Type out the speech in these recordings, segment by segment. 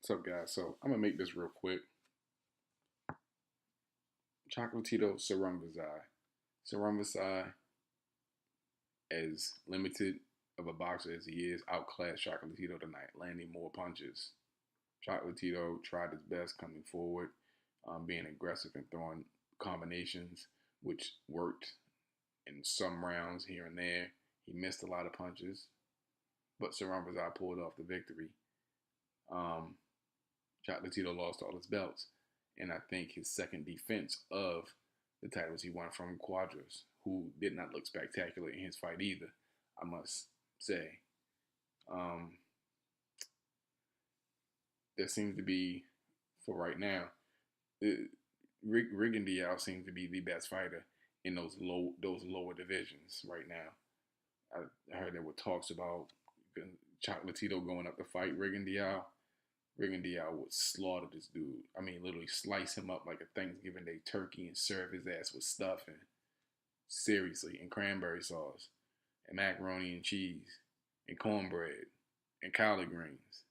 What's up, guys? So I'm gonna make this real quick. Chocolatito Sarungvazai. Sarungvazai, as limited of a boxer as he is, outclassed Chocolatito tonight, landing more punches. Chocolatito tried his best coming forward, being aggressive and throwing combinations, which worked in some rounds here and there. He missed a lot of punches, but Sarungvazai pulled off the victory. Um, Chocolatito lost all his belts. And I think his second defense of the titles he won from Quadras, who did not look spectacular in his fight either, I must say. Um, there seems to be, for right now, Rigondeaux seems to be the best fighter in those lower divisions right now. I heard there were talks about Chocolatito going up to fight Rigondeaux. Rigondeaux would slaughter this dude. I mean, literally slice him up like a Thanksgiving Day turkey and serve his ass with stuffing. Seriously, and cranberry sauce, and macaroni and cheese, and cornbread, and collard greens.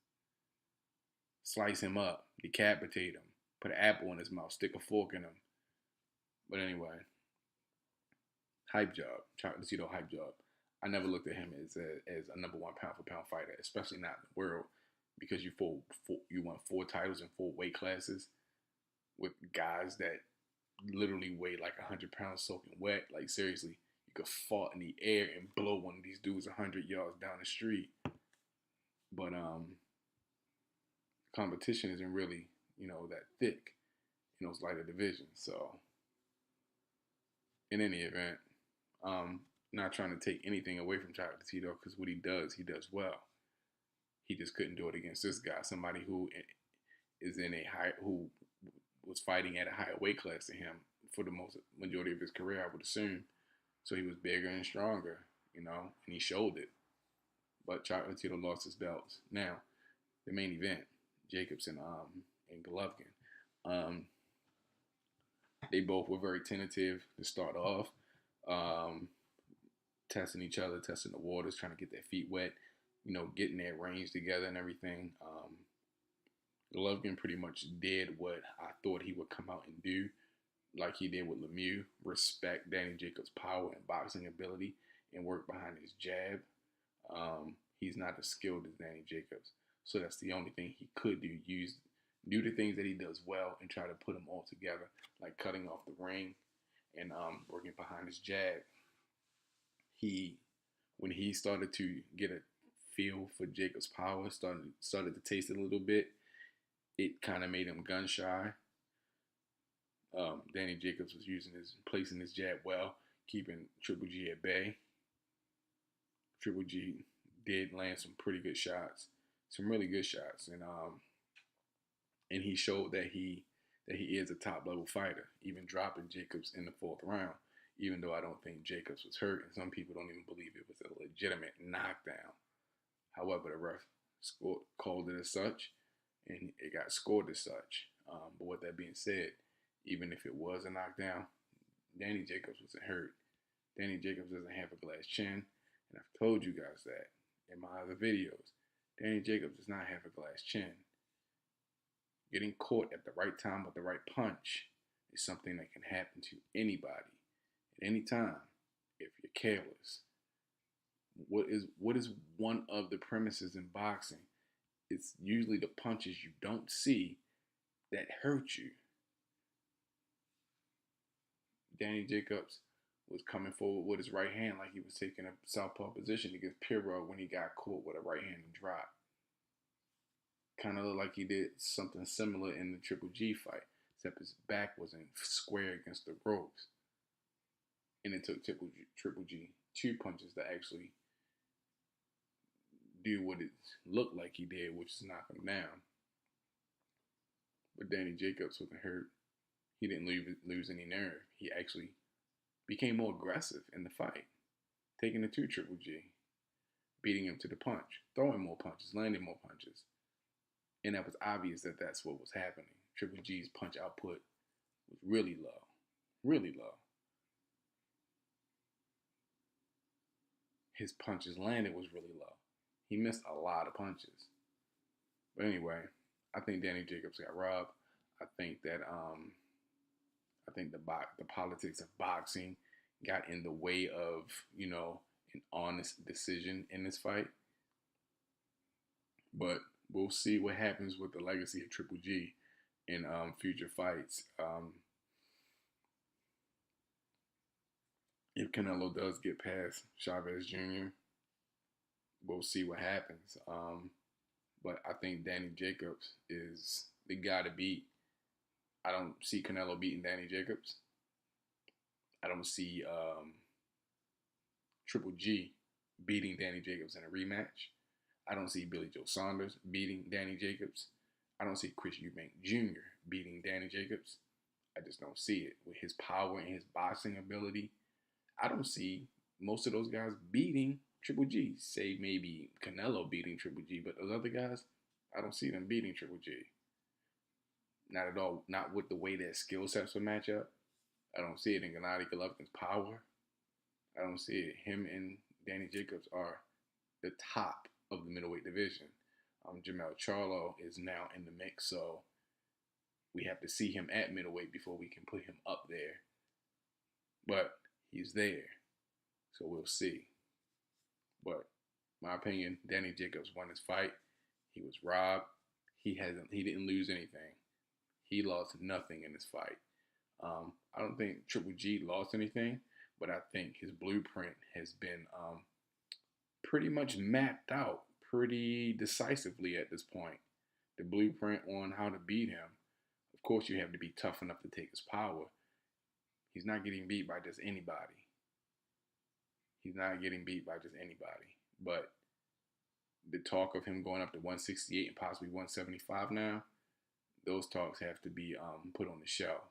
Slice him up, decapitate him, put an apple in his mouth, stick a fork in him. But anyway, hype job, Chocolatito hype job. I never looked at him as a number one pound for pound fighter, especially not in the world, because you won four titles in four weight classes with guys that literally weigh like 100 pounds soaking wet. Like seriously, you could fall in the air and blow one of these dudes 100 yards down the street. But competition isn't really that thick in those lighter divisions. So in any event, not trying to take anything away from Chocolatito because what he does well. He just couldn't do it against this guy, somebody who is in a high, who was fighting at a higher weight class than him for the most majority of his career, I would assume. So he was bigger and stronger, and he showed it. But Chocolatito lost his belts. Now, the main event, Jacobs and Golovkin. They both were very tentative to start off, testing each other, testing the waters, trying to get their feet wet, getting their range together and everything. Golovkin pretty much did what I thought he would come out and do, like he did with Lemieux. Respect Danny Jacobs' power and boxing ability and work behind his jab. He's not as skilled as Danny Jacobs, so that's the only thing he could do. Do the things that he does well and try to put them all together, like cutting off the ring and working behind his jab. When he started to get a feel for Jacobs' power, started to taste it a little bit, it kind of made him gun shy. Danny Jacobs was placing his jab well, keeping Triple G at bay. Triple G did land some pretty good shots, some really good shots, and he showed that he is a top level fighter, even dropping Jacobs in the fourth round. Even though I don't think Jacobs was hurt, and some people don't even believe it was a legitimate knockdown. However, the ref called it as such, and it got scored as such. But with that being said, even if it was a knockdown, Danny Jacobs wasn't hurt. Danny Jacobs doesn't have a glass chin, and I've told you guys that in my other videos. Danny Jacobs does not have a glass chin. Getting caught at the right time with the right punch is something that can happen to anybody at any time if you're careless. What is one of the premises in boxing? It's usually the punches you don't see that hurt you. Danny Jacobs was coming forward with his right hand like he was taking a southpaw position against Pirro when he got caught with a right-handed drop. Kind of looked like he did something similar in the Triple G fight, except his back wasn't square against the ropes. And it took Triple G 2 punches to actually do what it looked like he did, which is knock him down. But Danny Jacobs wasn't hurt. He didn't lose any nerve. He actually became more aggressive in the fight, taking it to Triple G, beating him to the punch, throwing more punches, landing more punches. And that was obvious that that's what was happening. Triple G's punch output was really low, really low. His punches landed was really low. He missed a lot of punches. But anyway, I think Danny Jacobs got robbed. I think that the politics of boxing got in the way of an honest decision in this fight. But we'll see what happens with the legacy of Triple G in future fights. If Canelo does get past Chavez Jr., we'll see what happens. But I think Danny Jacobs is the guy to beat. I don't see Canelo beating Danny Jacobs. I don't see Triple G beating Danny Jacobs in a rematch. I don't see Billy Joe Saunders beating Danny Jacobs. I don't see Chris Eubank Jr. beating Danny Jacobs. I just don't see it. With his power and his boxing ability, I don't see most of those guys beating Triple G. Say maybe Canelo beating Triple G, but those other guys, I don't see them beating Triple G. Not at all. Not with the way their skill sets will match up. I don't see it in Gennady Golovkin's power. I don't see it. Him and Danny Jacobs are the top of the middleweight division. Jermell Charlo is now in the mix, so we have to see him at middleweight before we can put him up there. But he's there, so we'll see. But my opinion, Danny Jacobs won his fight. He was robbed. He didn't lose anything. He lost nothing in this fight. I don't think Triple G lost anything, but I think his blueprint has been pretty much mapped out pretty decisively at this point. The blueprint on how to beat him. Of course, you have to be tough enough to take his power. He's not getting beat by just anybody. He's not getting beat by just anybody. But the talk of him going up to 168 and possibly 175 now, those talks have to be put on the shelf.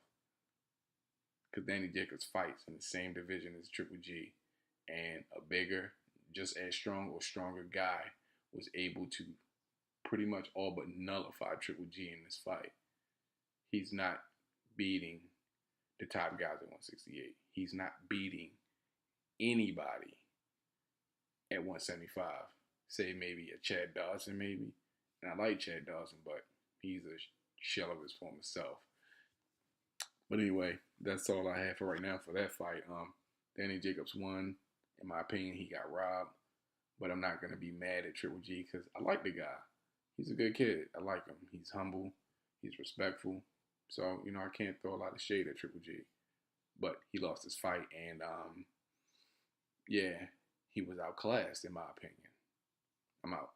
Because Danny Jacobs fights in the same division as Triple G. And a bigger, just as strong or stronger guy was able to pretty much all but nullify Triple G in this fight. He's not beating the top guys at 168. He's not beating anybody at 175. Say maybe a Chad Dawson maybe. And I like Chad Dawson, but he's a shell of his former self. But anyway, that's all I have for right now for that fight. Danny Jacobs won. In my opinion, he got robbed. But I'm not going to be mad at Triple G because I like the guy. He's a good kid. I like him. He's humble. He's respectful. So, I can't throw a lot of shade at Triple G. But he lost his fight. And, yeah, he was outclassed in my opinion. I'm out.